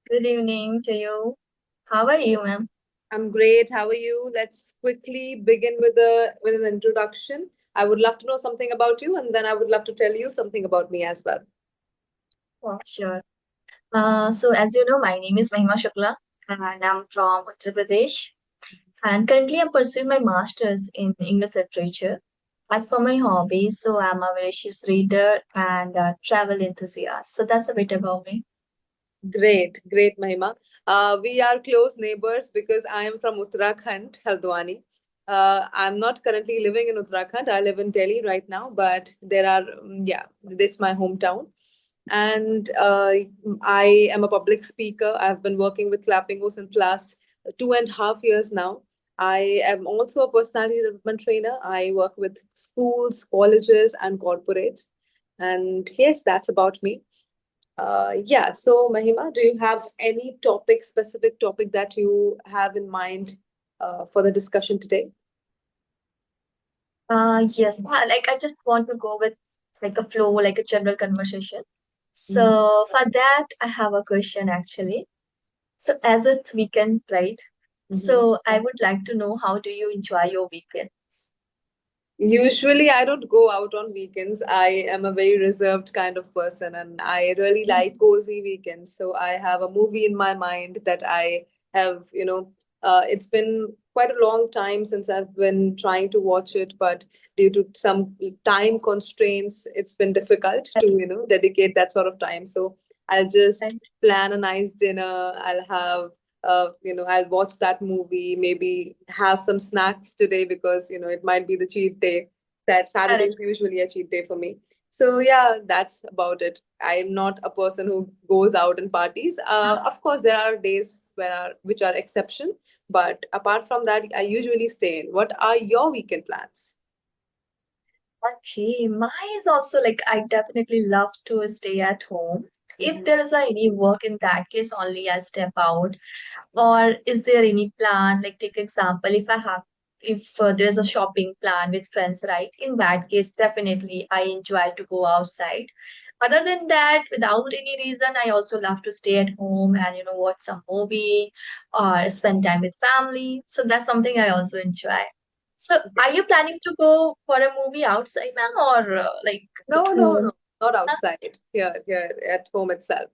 Good evening to you. How are you, ma'am? I'm great. How are you? Let's quickly begin with an introduction. I would love to know something about you, and then I would love to tell you something about me as well. Oh, sure. So as you know, my name is Mahima Shukla, and I'm from Uttar Pradesh. And currently, I'm pursuing my master's in English literature. As for my hobbies, so I'm a voracious reader and a travel enthusiast. So that's a bit about me. Great, great, Mahima. We are close neighbors because I am from Uttarakhand, Haldwani. I'm not currently living in Uttarakhand. I live in Delhi right now, but yeah, this my hometown. And I am a public speaker. I've been working with Clapingo since last 2.5 years now. I am also a personality development trainer. I work with schools, colleges, and corporates. And yes, that's about me. Yeah, so Mahima, do you have any specific topic that you have in mind for the discussion today? Yes, like I just want to go with like a flow, like a general conversation. Mhm. So for that, I have a question actually. So as it's weekend, right? Mhm. So I would like to know how do you enjoy your weekends? Usually, I don't go out on weekends. I am a very reserved kind of person, and I really like cozy weekends. So I have a movie in my mind that I have, it's been quite a long time since I've been trying to watch it, but due to some time constraints, it's been difficult to, dedicate that sort of time. So I'll just Right. plan a nice dinner. I'll watch that movie, maybe have some snacks today because, it might be the cheat day. That Saturday Correct. is usually a cheat day for me. So yeah, that's about it. I'm not a person who goes out and parties. Of course, there are days which are exception, but apart from that, I usually stay in. What are your weekend plans? Okay, mine is also like I definitely love to stay at home. If Mhm. there is any work in that case, only I step out. Or is there any plan? Like take example, if there is a shopping plan with friends, right? In that case, definitely I enjoy to go outside. Other than that, without any reason, I also love to stay at home and watch some movie or spend time with family. So that's something I also enjoy. So, are you planning to go for a movie outside, ma'am, or like at No, no, no, home? not outside. Here at home itself.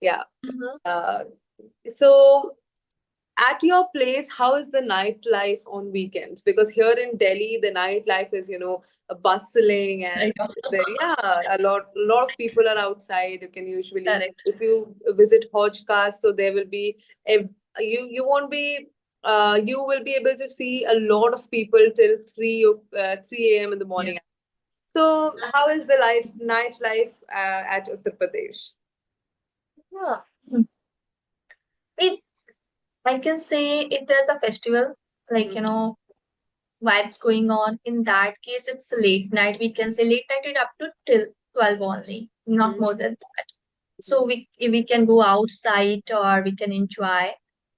Yeah. Mhm. Uh, so at your place, how is the nightlife on weekends? Because here in Delhi, the nightlife is, bustling I and know. yeah, a lot of people are outside. You can usually, Correct. if you visit Hodgecast, so there will be a you won't be you will be able to see a lot of people till 3 a.m. in the morning. Yes. So how is the nightlife at Uttar Pradesh? Yeah. It, I can say if there's a festival, like, vibes going on, in that case, it's late night. We can say late night it up to till 12 only, not Mhm. more than that. So we can go outside or we can enjoy.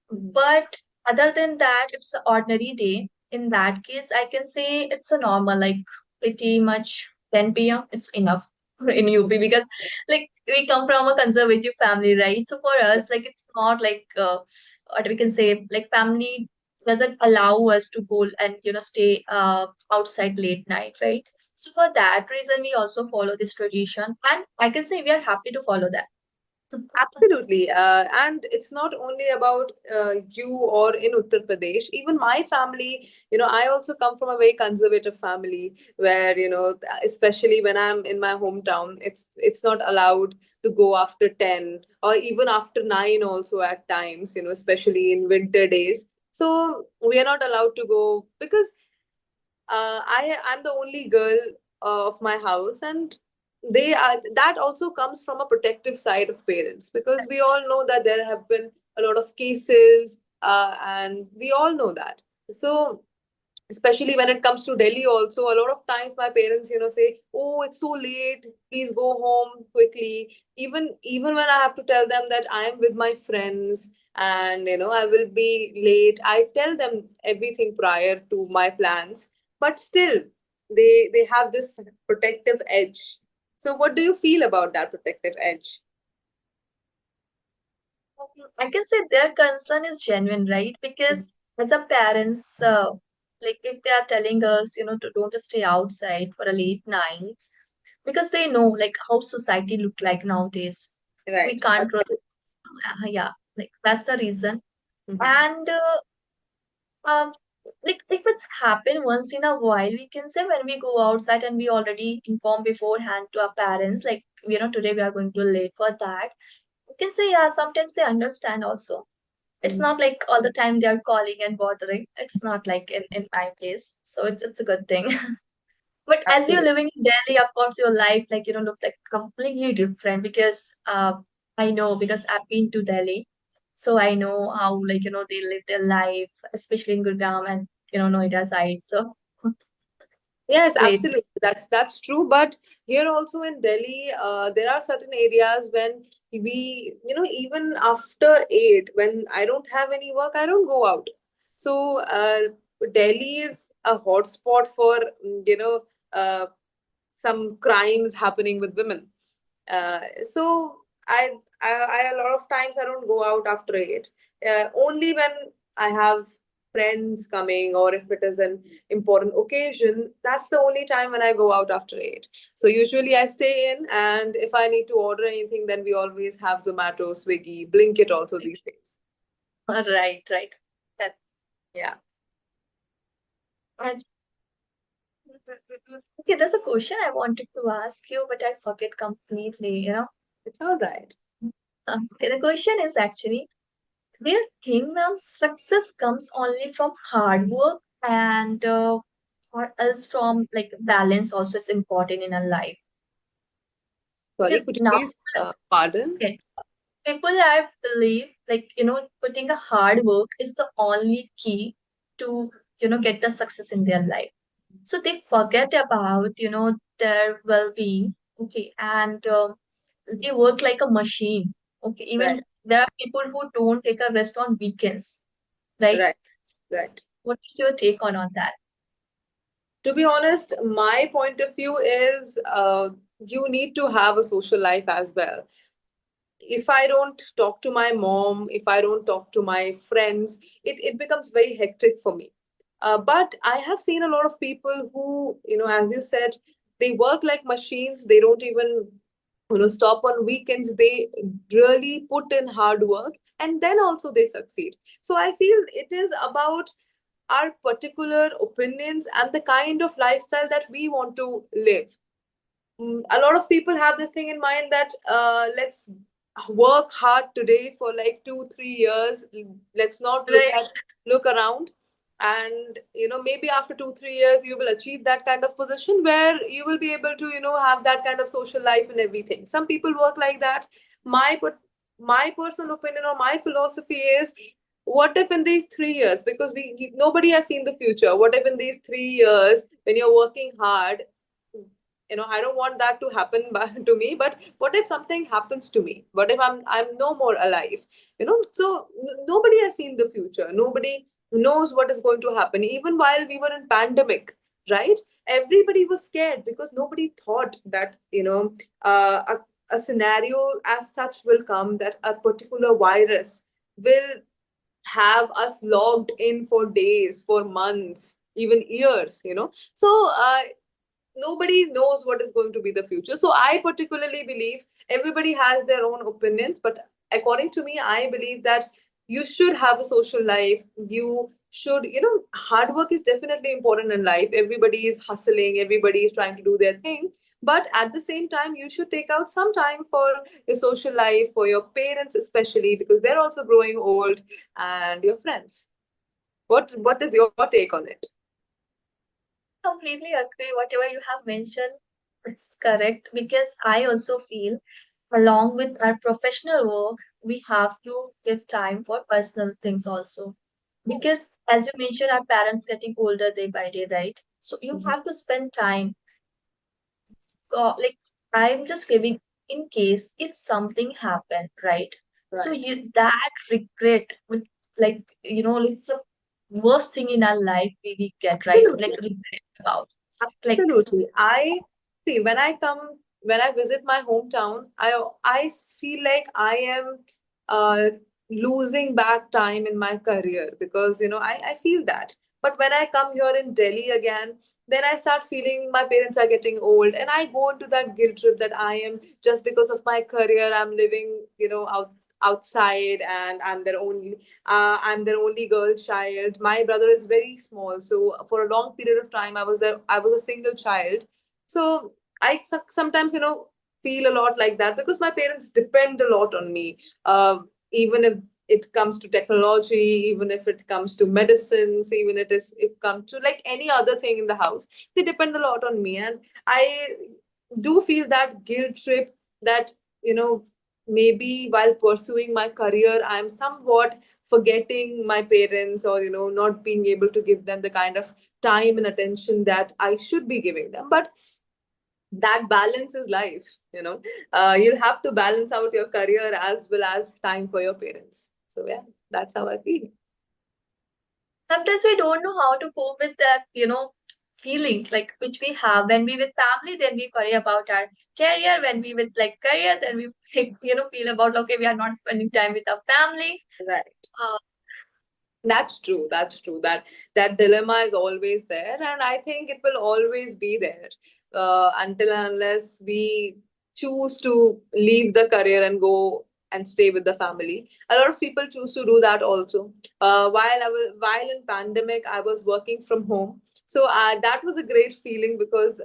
But other than that, it's an ordinary day. In that case, I can say it's a normal, like pretty much 10 p.m. It's enough in UP because like we come from a conservative family, right? So for us, like it's not like what we can say, like family doesn't allow us to go and stay outside late night, right? So for that reason, we also follow this tradition, and I can say we are happy to follow that. Absolutely. And it's not only about you or in Uttar Pradesh. Even my family, I also come from a very conservative family where, especially when I'm in my hometown, it's not allowed to go after 10 or even after 9 also at times, especially in winter days. So we are not allowed to go because I'm the only girl of my house, and that also comes from a protective side of parents because we all know that there have been a lot of cases, and we all know that. So especially when it comes to Delhi also, a lot of times my parents, say, oh, it's so late, please go home quickly. Even when I have to tell them that I am with my friends and I will be late, I tell them everything prior to my plans, but still they have this protective edge. So what do you feel about that protective edge? I can say their concern is genuine, right? Because as a parents, like if they are telling us, to don't stay outside for a late night, because they know like how society look like nowadays. We Right. can't, Absolutely. yeah, like that's the reason. Mhm. And um, like if it's happened once in a while, we can say when we go outside and we already inform beforehand to our parents, like today we are going to late for that. We can say yeah, sometimes they understand also. It's Mhm. not like all the time they are calling and bothering. It's not like in my case. So it's a good thing. But as you're Absolutely. living in Delhi, of course, your life like looks like completely different because I know because I've been to Delhi, so I know how like they live their life, especially in Gurgaon and Noida side. So Yes, great. absolutely. That's true. But here also in Delhi, there are certain areas when even after 8, when I don't have any work, I don't go out. So Delhi is a hotspot for uh, some crimes happening with women. So I a lot of times I don't go out after 8. Only when I have friends coming, or if it is an important occasion, that's the only time when I go out after 8. So usually I stay in, and if I need to order anything, then we always have Zomato, Swiggy, Blinkit also these days. Right, right. That, Yeah, and, okay, there's a question I wanted to ask you, but I forget completely. it's all right. Okay, the question is actually, do you think now success comes only from hard work and or else from like balance also it's important in a life? Sorry, Because could you now, please pardon? okay, people I believe like putting a hard work is the only key to get the success in their life. So they forget about their well-being, okay, and they work like a machine, okay. Right, Even there are people who don't take a rest on weekends, right? right, right. What is your take on that? To be honest, my point of view is you need to have a social life as well. If I don't talk to my mom, if I don't talk to my friends, it becomes very hectic for me. But I have seen a lot of people who, as you said, they work like machines. They don't even, stop on weekends. They really put in hard work, and then also they succeed. So I feel it is about our particular opinions and the kind of lifestyle that we want to live. A lot of people have this thing in mind that let's work hard today for like 2 3 years. Let's not look Right, at look around, and maybe after 2 3 years you will achieve that kind of position where you will be able to have that kind of social life and everything. Some people work like that. My personal opinion or my philosophy is, what if in these 3 years, because nobody has seen the future, what if in these 3 years when you're working hard, I don't want that to happen to me, but what if something happens to me? What if I'm no more alive? So nobody has seen the future. Nobody knows what is going to happen. Even while we were in pandemic, right, everybody was scared because nobody thought that a scenario as such will come, that a particular virus will have us logged in for days, for months, even years. So nobody knows what is going to be the future. So I particularly believe everybody has their own opinions, but according to me, I believe that you should have a social life. You should, hard work is definitely important in life. Everybody is hustling, everybody is trying to do their thing, but at the same time you should take out some time for your social life, for your parents especially, because they're also growing old, and your friends. What is your take on it? completely agree. Whatever you have mentioned, it's correct because I also feel along with our professional work, we have to give time for personal things also. Because as you mentioned, our parents getting older day by day, right? So you Mhm. have to spend time. Like I'm just giving in case if something happened, right? So Right. you that regret would like it's the worst thing in our life we get, right? Like Absolutely. regret about. Like Absolutely. I see when I visit my hometown, I feel like I am. uh, losing back time in my career, because I feel that. But when I come here in Delhi again, then I start feeling my parents are getting old, and I go into that guilt trip that I am, just because of my career, I'm living, outside, and I'm their only girl child. My brother is very small, so for a long period of time I was a single child. So I sometimes, feel a lot like that, because my parents depend a lot on me. Even if it comes to technology, even if it comes to medicines, even if it comes to like any other thing in the house, they depend a lot on me. And I do feel that guilt trip, that maybe while pursuing my career, I'm somewhat forgetting my parents, or not being able to give them the kind of time and attention that I should be giving them. But that balance is life. You'll have to balance out your career as well as time for your parents. So yeah, that's how I feel. Sometimes we don't know how to cope with that, feeling like which we have when we with family, then we worry about our career. When we with like career, then we like, feel about okay, we are not spending time with our family. Right. Uh, That's true. That's true. That dilemma is always there, and I think it will always be there, until and unless we choose to leave the career and go and stay with the family. A lot of people choose to do that also. While in pandemic, I was working from home, so that was a great feeling, because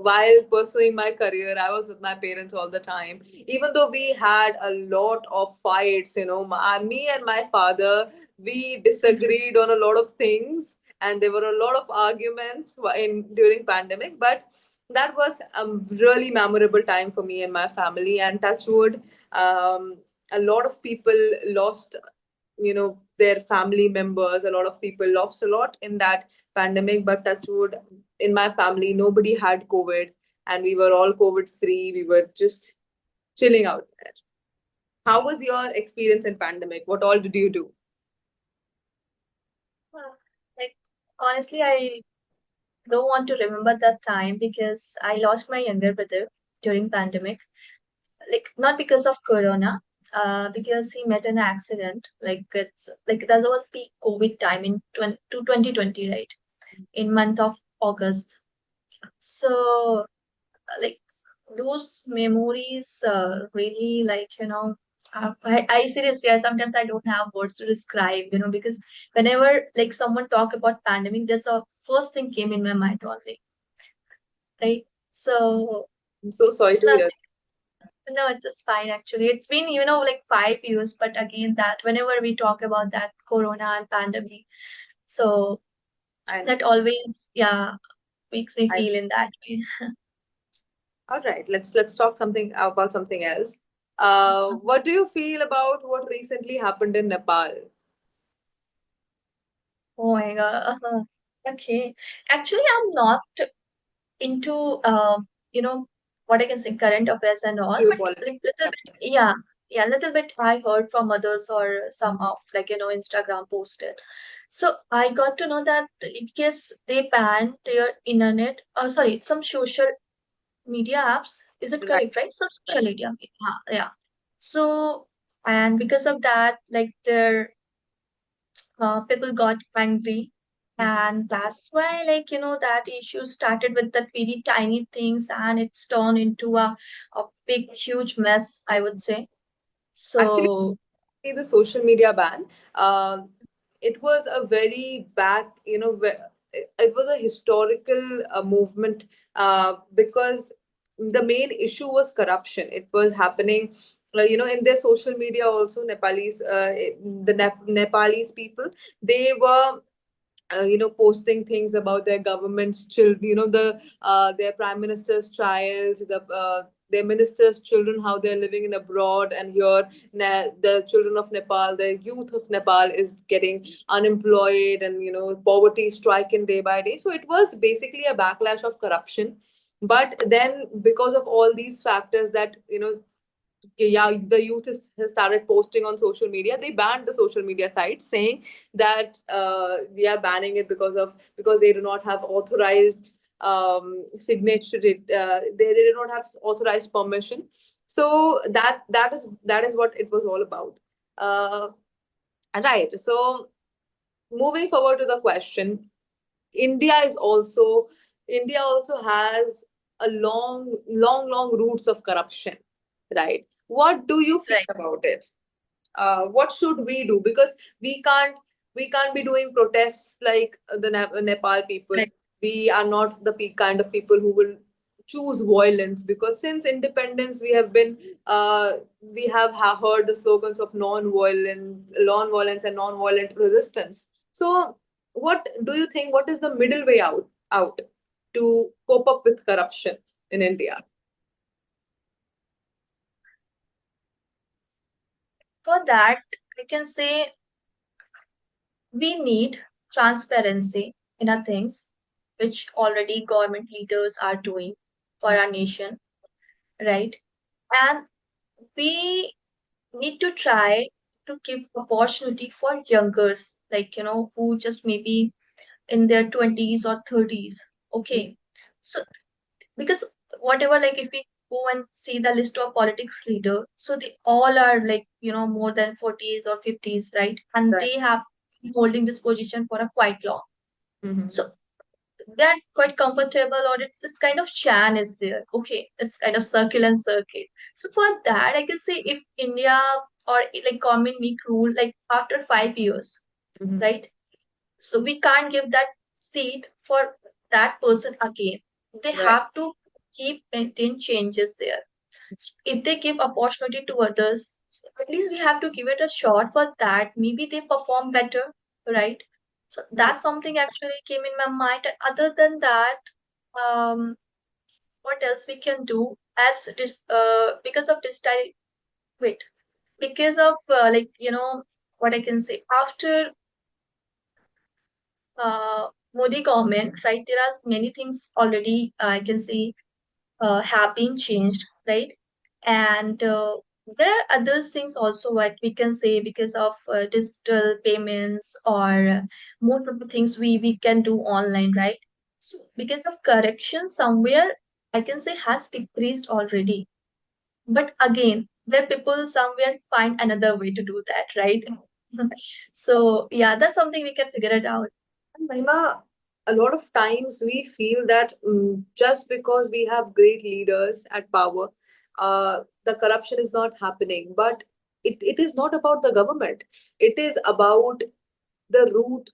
while pursuing my career, I was with my parents all the time. Even though we had a lot of fights, me and my father, we disagreed on a lot of things, and there were a lot of arguments in during pandemic. But that was a really memorable time for me and my family. And touchwood, a lot of people lost, their family members. A lot of people lost a lot in that pandemic, but touchwood, in my family nobody had COVID, and we were all COVID free. We were just chilling out there. How was your experience in pandemic? What all did you do? like honestly, I don't want to remember that time because I lost my younger brother during pandemic. Like not because of corona, because he met an accident. Like it's like that was peak COVID time in 2020, right? In month of August. So like those memories really like I seriously, sometimes I don't have words to describe, because whenever like someone talk about pandemic, there's a first thing came in my mind only, right? So I'm so sorry to no, hear. no, it's just fine actually. It's been like 5 years, but again that whenever we talk about that corona and pandemic, so I know. that always makes me I feel in that way. All right. Let's talk something about something else. What do you feel about what recently happened in Nepal? Oh my God. Okay. Actually, I'm not into you know what I can say current affairs and all, but Geopolitics. like little bit, yeah, little bit I heard from others or some of like Instagram posted. So I got to know that because they banned their internet, sorry, some social media apps. Is it Right. correct, right? Some Right. social media. Yeah. So and because of that, like their people got angry, and that's why like that issue started with that very tiny things and it's turned into a big huge mess, I would say. Actually, So the social media ban, uh, it was a very back, it was a historical movement, because the main issue was corruption. It was happening, in their social media also. Nepalese people, they were posting things about their government's children, their prime minister's child, their minister's children, how they're living in abroad. And here, the children of Nepal, the youth of Nepal is getting unemployed, and poverty striking day by day. So it was basically a backlash of corruption. But then, because of all these factors, that yeah, the youth has started posting on social media. They banned the social media sites, saying that we are banning it because they do not have authorized signature. They do not have authorized permission. So that is what it was all about. uh, right. So moving forward to the question, India is also India also has a long roots of corruption, right? What do you feel Right, about it? What should we do? Because we can't we can't be doing protests like the Nepal people. right. We are not the kind of people who will choose violence, because since independence we have heard the slogans of non-violence and non-violent resistance. So what do you think, what is the middle way out to cope up with corruption in India? For that, I can say we need transparency in our things, which already government leaders are doing for our nation, right? And we need to try to give opportunity for youngers, like, who just maybe in their 20s or 30s. Okay. So, because whatever, like, if we go and see the list of politics leader, so they all are like, more than 40s or 50s, right? And Right. they have been holding this position for a quite long. Mm-hmm. So they're quite comfortable, or it's kind of chan is there. Okay, it's kind of circle and circuit. So for that, I can say if India or like government make rule like after 5 years, Mm-hmm. right? So we can't give that seat for that person again. They Right. have to keep maintain changes there. So if they give opportunity to others, so at least we have to give it a shot for that. Maybe they perform better, right? So that's something actually came in my mind. And other than that, um, what else we can do as because of digital wait because of like what I can say after Modi government, right? There are many things already I can say have been changed, right? And there are other things also what we can say because of digital payments or most of the things we can do online, right? So because of correction somewhere I can say has decreased already. But again, there people somewhere find another way to do that, right? So yeah, that's something we can figure it out. And Mahima, a lot of times we feel that just because we have great leaders at power, the corruption is not happening. But it is not about the government. It is about the root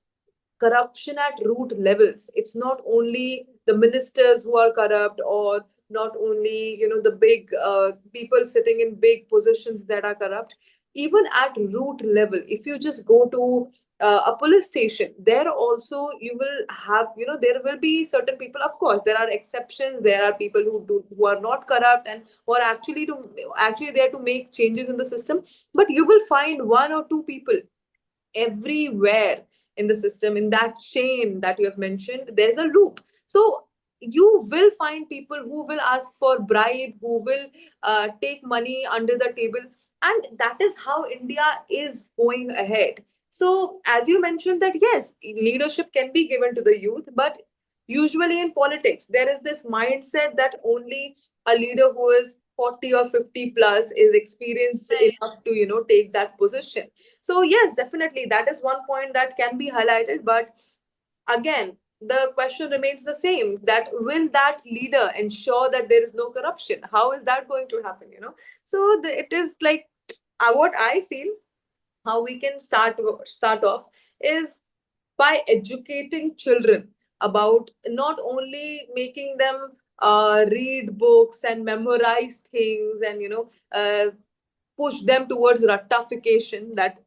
corruption at root levels. It's not only the ministers who are corrupt, or not only the big people sitting in big positions that are corrupt. Even at root level, if you just go to a police station, there also you will have, there will be certain people. Of course there are exceptions, there are people who are not corrupt and who are actually there to make changes in the system. But you will find one or two people everywhere in the system, in that chain that you have mentioned. There's a loop. So you will find people who will ask for bribe, who will take money under the table. And that is how India is going ahead. So as you mentioned that yes, leadership can be given to the youth, but usually in politics there is this mindset that only a leader who is 40 or 50 plus is experienced Right. enough to take that position. So yes, definitely that is one point that can be highlighted. But again, the question remains the same, that will that leader ensure that there is no corruption? How is that going to happen? So it is like, what I feel, how we can start off is by educating children about, not only making them read books and memorize things and push them towards ratification, that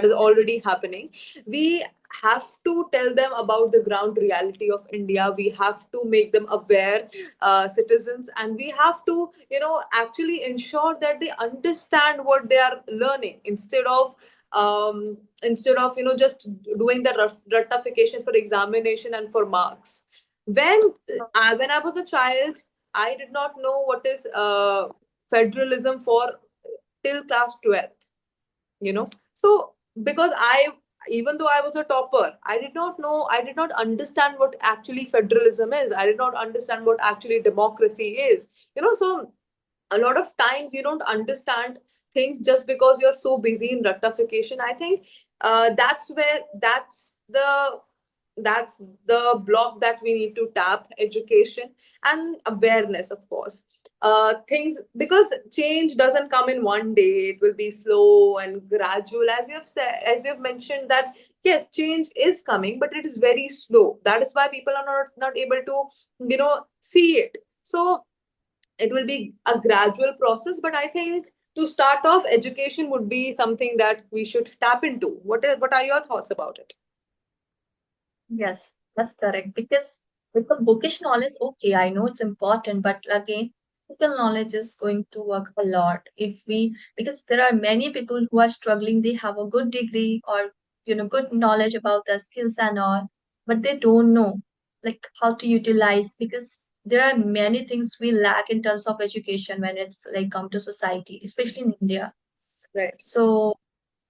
is already happening. We have to tell them about the ground reality of India. We have to make them aware citizens, and we have to actually ensure that they understand what they are learning, instead of just doing the ratification for examination and for marks. When I was a child, I did not know what is federalism for till class 12th. So because even though I was a topper, I did not understand what actually federalism is. I did not understand what actually democracy is. So a lot of times you don't understand things just because you're so busy in rectification. I think that's where that's the block that we need to tap: education and awareness, of course. Things, because change doesn't come in one day. It will be slow and gradual, as you've said, as you've mentioned, that yes, change is coming, but it is very slow. That is why people are not able to, see it. So it will be a gradual process, but I think to start off, education would be something that we should tap into. What are your thoughts about it? Yes, that's correct. Because with the bookish knowledge, okay, I know it's important, but again, practical knowledge is going to work a lot if we, because there are many people who are struggling, they have a good degree or, good knowledge about their skills and all, but they don't know like how to utilize, because there are many things we lack in terms of education when it's like come to society, especially in India. Right. So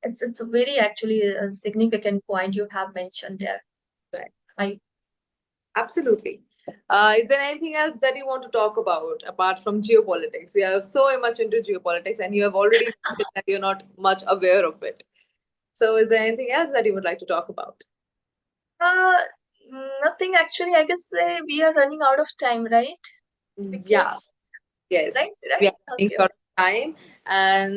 it's a very actually a significant point you have mentioned there. Right. I Absolutely. Is there anything else that you want to talk about apart from geopolitics? We are so much into geopolitics, and you have already mentioned that you're not much aware of it. So, is there anything else that you would like to talk about? Uh, nothing actually. I guess we are running out of time, right? Yeah, Because yes. right, We right. are running Okay, short okay. of time, and